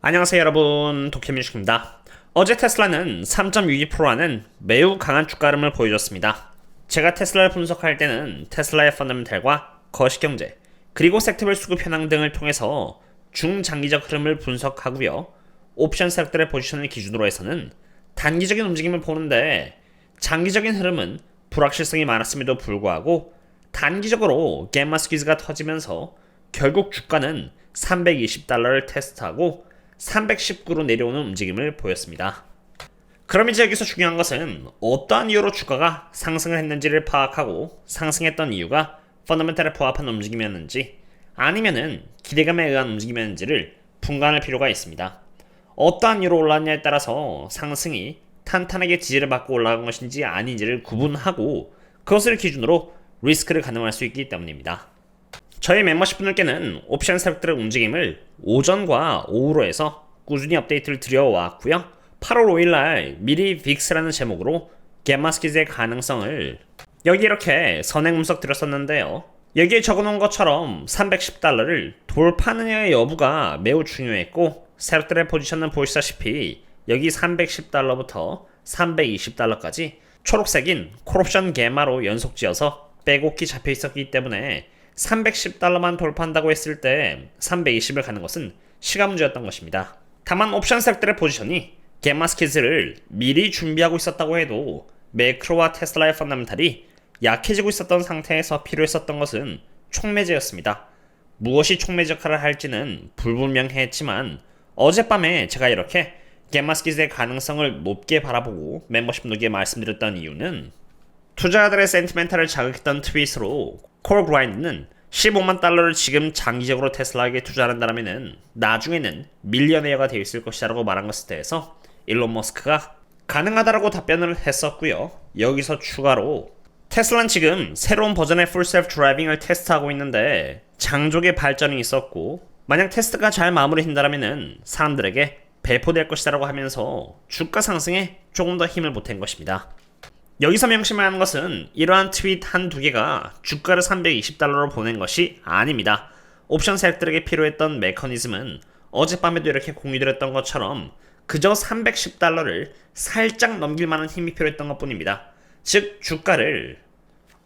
안녕하세요 여러분, 도케민식입니다. 어제 테슬라는 3.62%라는 매우 강한 주가 흐름을 보여줬습니다. 제가 테슬라를 분석할 때는 테슬라의 펀더멘탈과 거시경제 그리고 섹터별 수급 현황 등을 통해서 중장기적 흐름을 분석하고요. 옵션 세력들의 포지션을 기준으로 해서는 단기적인 움직임을 보는데, 장기적인 흐름은 불확실성이 많았음에도 불구하고 단기적으로 갬마 스퀴즈가 터지면서 결국 주가는 320달러를 테스트하고 319로 내려오는 움직임을 보였습니다. 그럼 이제 여기서 중요한 것은 어떠한 이유로 주가가 상승을 했는지를 파악하고, 상승했던 이유가 펀더멘탈에 부합한 움직임이었는지 아니면은 기대감에 의한 움직임이었는지를 분간할 필요가 있습니다. 어떠한 이유로 올랐냐에 따라서 상승이 탄탄하게 지지를 받고 올라간 것인지 아닌지를 구분하고, 그것을 기준으로 리스크를 가늠할 수 있기 때문입니다. 저희 멤버십 분들께는 옵션 세력들의 움직임을 오전과 오후로 해서 꾸준히 업데이트를 드려왔고요. 8월 5일날 미리 빅스라는 제목으로 갬마스퀴즈의 가능성을 여기 이렇게 선행 분석 드렸었는데요. 여기에 적어놓은 것처럼 310달러를 돌파하느냐의 여부가 매우 중요했고, 세력들의 포지션은 보시다시피 여기 310달러부터 320달러까지 초록색인 콜옵션 갬마로 연속 지어서 빼곡히 잡혀 있었기 때문에 310달러만 돌파한다고 했을 때 320을 가는 것은 시간 문제였던 것입니다. 다만 옵션 세력들의 포지션이 갬마 스퀴즈를 미리 준비하고 있었다고 해도 매크로와 테슬라의 펀더멘탈이 약해지고 있었던 상태에서 필요했었던 것은 촉매제였습니다. 무엇이 촉매제 역할을 할지는 불분명했지만, 어젯밤에 제가 이렇게 갬마 스퀴즈의 가능성을 높게 바라보고 멤버십 분들께 말씀드렸던 이유는, 투자자들의 센티멘탈을 자극했던 트윗으로 콜 그라인드는 15만 달러를 지금 장기적으로 테슬라에게 투자한다면은 나중에는 밀리어네어가 되어 있을 것이라고 말한 것에 대해서 일론 머스크가 가능하다라고 답변을 했었고요. 여기서 추가로 테슬라는 지금 새로운 버전의 풀 셀프 드라이빙을 테스트하고 있는데 장족의 발전이 있었고, 만약 테스트가 잘 마무리된다면은 사람들에게 배포될 것이라고 하면서 주가 상승에 조금 더 힘을 보탠 것입니다. 여기서 명심해야 하는 것은 이러한 트윗 한두 개가 주가를 320달러로 보낸 것이 아닙니다. 옵션 세력들에게 필요했던 메커니즘은 어젯밤에도 이렇게 공유드렸던 것처럼 그저 310달러를 살짝 넘길 만한 힘이 필요했던 것 뿐입니다. 즉 주가를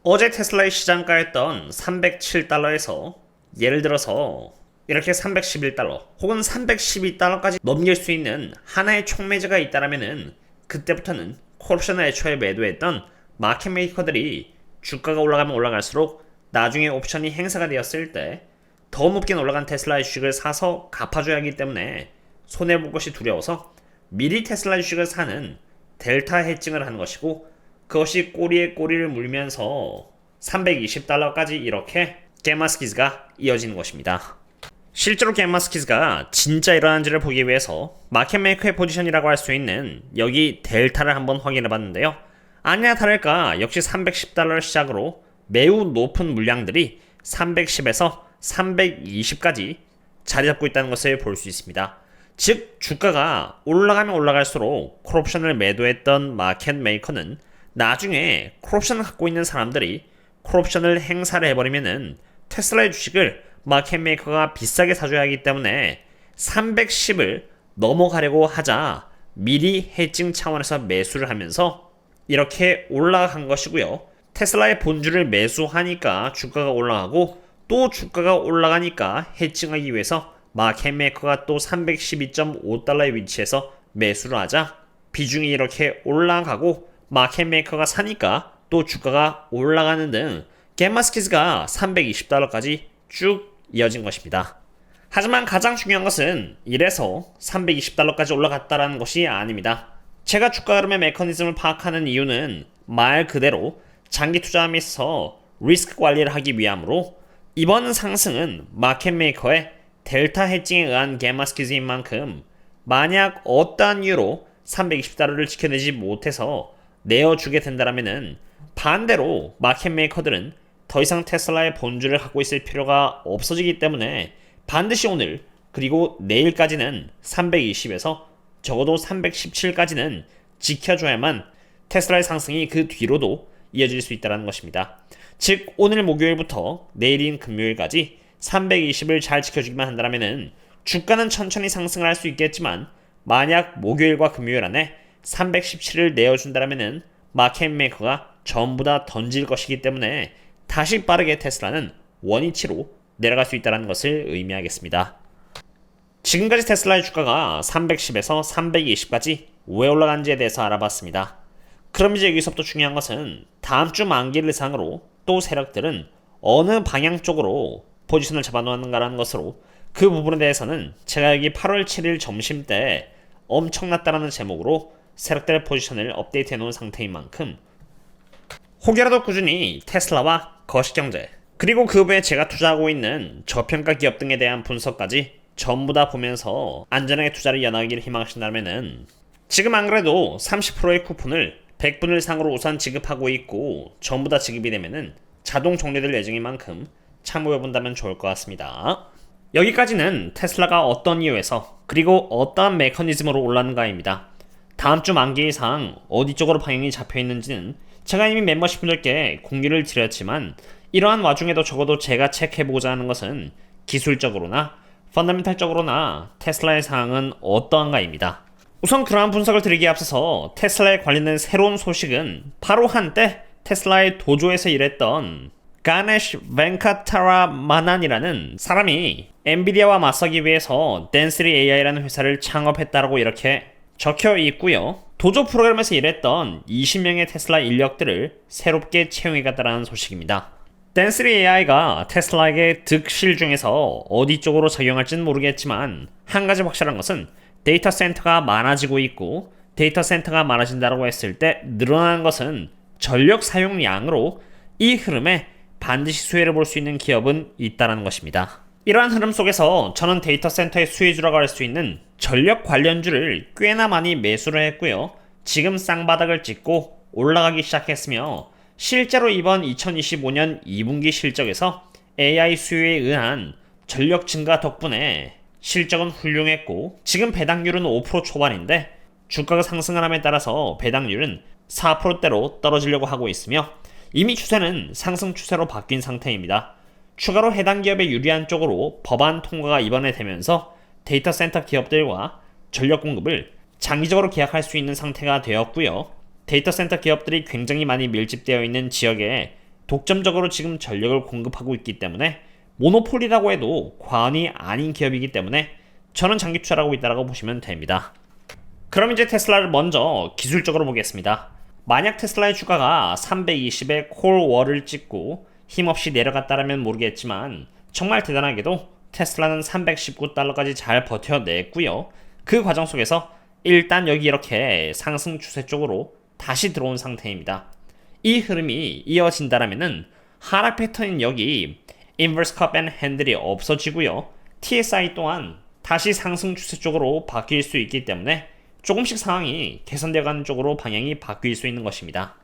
어제 테슬라의 시장가였던 307달러에서 예를 들어서 이렇게 311달러 혹은 312달러까지 넘길 수 있는 하나의 촉매제가 있다라면은, 그때부터는 콜옵션을 애초에 매도했던 마켓 메이커들이 주가가 올라가면 올라갈수록 나중에 옵션이 행사가 되었을 때 더 높게 올라간 테슬라의 주식을 사서 갚아줘야 하기 때문에 손해볼 것이 두려워서 미리 테슬라 주식을 사는 델타 해칭을 하는 것이고, 그것이 꼬리에 꼬리를 물면서 320달러까지 이렇게 갬마 스퀴즈가 이어지는 것입니다. 실제로 갬마 스퀴즈가 진짜 일어난지를 보기 위해서 마켓 메이커의 포지션이라고 할 수 있는 여기 델타를 한번 확인해 봤는데요. 아니나 다를까 역시 310달러를 시작으로 매우 높은 물량들이 310에서 320까지 자리 잡고 있다는 것을 볼 수 있습니다. 즉 주가가 올라가면 올라갈수록 콜옵션을 매도했던 마켓 메이커는 나중에 콜옵션을 갖고 있는 사람들이 콜옵션을 행사를 해버리면은 테슬라의 주식을 마켓 메이커가 비싸게 사줘야 하기 때문에 310을 넘어가려고 하자 미리 해칭 차원에서 매수를 하면서 이렇게 올라간 것이고요. 테슬라의 본주를 매수하니까 주가가 올라가고, 또 주가가 올라가니까 해칭하기 위해서 마켓 메이커가 또 312.5달러의 위치에서 매수를 하자 비중이 이렇게 올라가고, 마켓 메이커가 사니까 또 주가가 올라가는 등 갬마 스퀴즈가 320달러까지 쭉 이어진 것입니다. 하지만 가장 중요한 것은 이래서 320달러까지 올라갔다라는 것이 아닙니다. 제가 주가 흐름의 메커니즘을 파악하는 이유는 말 그대로 장기 투자함에 있어서 리스크 관리를 하기 위함으로, 이번 상승은 마켓 메이커의 델타 해칭에 의한 갬마 스퀴즈인 만큼 만약 어떠한 이유로 320달러를 지켜내지 못해서 내어주게 된다면은 반대로 마켓 메이커들은 더 이상 테슬라의 본주를 갖고 있을 필요가 없어지기 때문에 반드시 오늘 그리고 내일까지는 320에서 적어도 317까지는 지켜줘야만 테슬라의 상승이 그 뒤로도 이어질 수 있다는 것입니다. 즉 오늘 목요일부터 내일인 금요일까지 320을 잘 지켜주기만 한다면은 주가는 천천히 상승을 할 수 있겠지만 만약 목요일과 금요일 안에 317을 내어준다면은 마켓 메이커가 전부 다 던질 것이기 때문에 다시 빠르게 테슬라는 원위치로 내려갈 수 있다는 것을 의미하겠습니다. 지금까지 테슬라의 주가가 310에서 320까지 왜 올라간지에 대해서 알아봤습니다. 그럼 이제 여기서부터 중요한 것은 다음 주 만기를 예상으로 또 세력들은 어느 방향 쪽으로 포지션을 잡아놓았는가라는 것으로 그 부분에 대해서는 제가 여기 8월 7일 점심 때 엄청났다라는 제목으로 세력들의 포지션을 업데이트해 놓은 상태인 만큼 혹여라도 꾸준히 테슬라와 거시경제 그리고 그 외에 제가 투자하고 있는 저평가 기업 등에 대한 분석까지 전부 다 보면서 안전하게 투자를 이어나가기를 희망하신다면은 지금 안 그래도 30%의 쿠폰을 100분을 상으로 우선 지급하고 있고 전부 다 지급이 되면은 자동 종료될 예정인 만큼 참고해본다면 좋을 것 같습니다. 여기까지는 테슬라가 어떤 이유에서 그리고 어떠한 메커니즘으로 올랐는가입니다. 다음 주 만기 이상 어디 쪽으로 방향이 잡혀있는지는 제가 이미 멤버십분들께 공유를 드렸지만 이러한 와중에도 적어도 제가 체크해보고자 하는 것은 기술적으로나 펀더멘탈적으로나 테슬라의 상황은 어떠한가입니다. 우선 그러한 분석을 드리기에 앞서서 테슬라에 관련된 새로운 소식은 바로 한때 테슬라의 도조에서 일했던 가네시 벤카타라만안이라는 사람이 엔비디아와 맞서기 위해서 덴스리 AI라는 회사를 창업했다라고 이렇게 적혀 있고요. 도조 프로그램에서 일했던 20명의 테슬라 인력들을 새롭게 채용해갔다라는 소식입니다. 덴스리 AI가 테슬라에게 득실 중에서 어디 쪽으로 작용할지는 모르겠지만 한 가지 확실한 것은 데이터 센터가 많아지고 있고 데이터 센터가 많아진다고 했을 때 늘어나는 것은 전력 사용량으로 이 흐름에 반드시 수혜를 볼 수 있는 기업은 있다는 것입니다. 이러한 흐름 속에서 저는 데이터 센터의 수혜주라고 할 수 있는 전력 관련주를 꽤나 많이 매수를 했고요. 지금 쌍바닥을 찍고 올라가기 시작했으며 실제로 이번 2025년 2분기 실적에서 AI 수요에 의한 전력 증가 덕분에 실적은 훌륭했고 지금 배당률은 5% 초반인데 주가가 상승함에 따라서 배당률은 4%대로 떨어지려고 하고 있으며 이미 추세는 상승 추세로 바뀐 상태입니다. 추가로 해당 기업에 유리한 쪽으로 법안 통과가 이번에 되면서 데이터 센터 기업들과 전력 공급을 장기적으로 계약할 수 있는 상태가 되었고요. 데이터 센터 기업들이 굉장히 많이 밀집되어 있는 지역에 독점적으로 지금 전력을 공급하고 있기 때문에 모노폴리라고 해도 과언이 아닌 기업이기 때문에 저는 장기 투자를 하고 있다고 보시면 됩니다. 그럼 이제 테슬라를 먼저 기술적으로 보겠습니다. 만약 테슬라의 주가가 320의 콜월을 찍고 힘없이 내려갔다라면 모르겠지만 정말 대단하게도 테슬라는 319달러까지 잘 버텨냈고요. 그 과정 속에서 일단 여기 이렇게 상승 추세 쪽으로 다시 들어온 상태입니다. 이 흐름이 이어진다라면은 하락 패턴인 여기 인버스 컵 앤 핸들이 없어지고요. TSI 또한 다시 상승 추세 쪽으로 바뀔 수 있기 때문에 조금씩 상황이 개선되어가는 쪽으로 방향이 바뀔 수 있는 것입니다.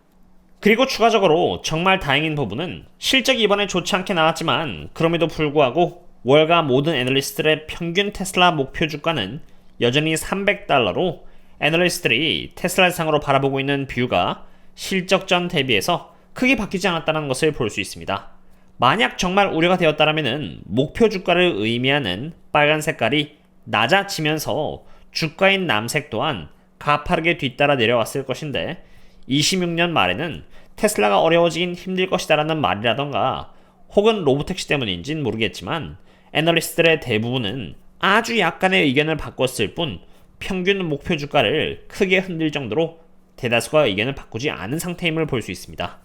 그리고 추가적으로 정말 다행인 부분은 실적이 이번에 좋지 않게 나왔지만 그럼에도 불구하고 월가 모든 애널리스트들의 평균 테슬라 목표 주가는 여전히 300달러로 애널리스트들이 테슬라 상으로 바라보고 있는 뷰가 실적 전 대비해서 크게 바뀌지 않았다는 것을 볼 수 있습니다. 만약 정말 우려가 되었다면 목표 주가를 의미하는 빨간 색깔이 낮아지면서 주가인 남색 또한 가파르게 뒤따라 내려왔을 것인데 26년 말에는 테슬라가 어려워지긴 힘들 것이다라는 말이라던가 혹은 로보택시 때문인지는 모르겠지만 애널리스트들의 대부분은 아주 약간의 의견을 바꿨을 뿐 평균 목표 주가를 크게 흔들 정도로 대다수가 의견을 바꾸지 않은 상태임을 볼 수 있습니다.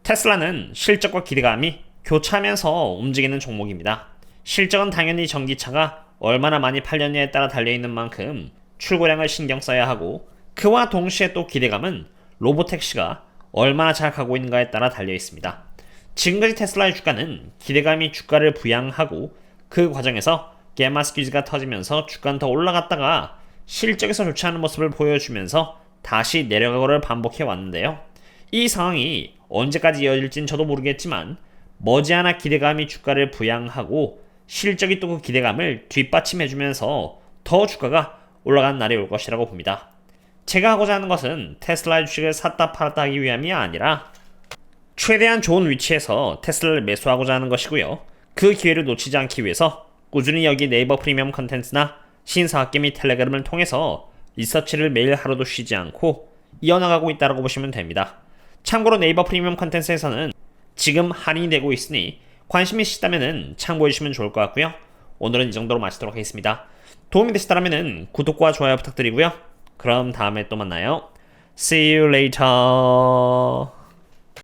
테슬라는 실적과 기대감이 교차하면서 움직이는 종목입니다. 실적은 당연히 전기차가 얼마나 많이 팔렸냐에 따라 달려있는 만큼 출고량을 신경 써야 하고 그와 동시에 또 기대감은 로보택시가 얼마나 잘 가고 있는가에 따라 달려있습니다. 지금까지 테슬라의 주가는 기대감이 주가를 부양하고 그 과정에서 게마 스퀴즈가 터지면서 주가는 더 올라갔다가 실적에서 좋지 않은 모습을 보여주면서 다시 내려가고를 반복해 왔는데요. 이 상황이 언제까지 이어질지는 저도 모르겠지만 머지않아 기대감이 주가를 부양하고 실적이 또 그 기대감을 뒷받침해주면서 더 주가가 올라가는 날이 올 것이라고 봅니다. 제가 하고자 하는 것은 테슬라의 주식을 샀다 팔았다 하기 위함이 아니라 최대한 좋은 위치에서 테슬라를 매수하고자 하는 것이고요. 그 기회를 놓치지 않기 위해서 꾸준히 여기 네이버 프리미엄 컨텐츠나 신사학기 및 텔레그램을 통해서 리서치를 매일 하루도 쉬지 않고 이어나가고 있다고 보시면 됩니다. 참고로 네이버 프리미엄 컨텐츠에서는 지금 할인이 되고 있으니 관심 있으시다면 참고해주시면 좋을 것 같고요. 오늘은 이 정도로 마치도록 하겠습니다. 도움이 되셨다면 구독과 좋아요 부탁드리고요. 그럼 다음에 또 만나요. See you later.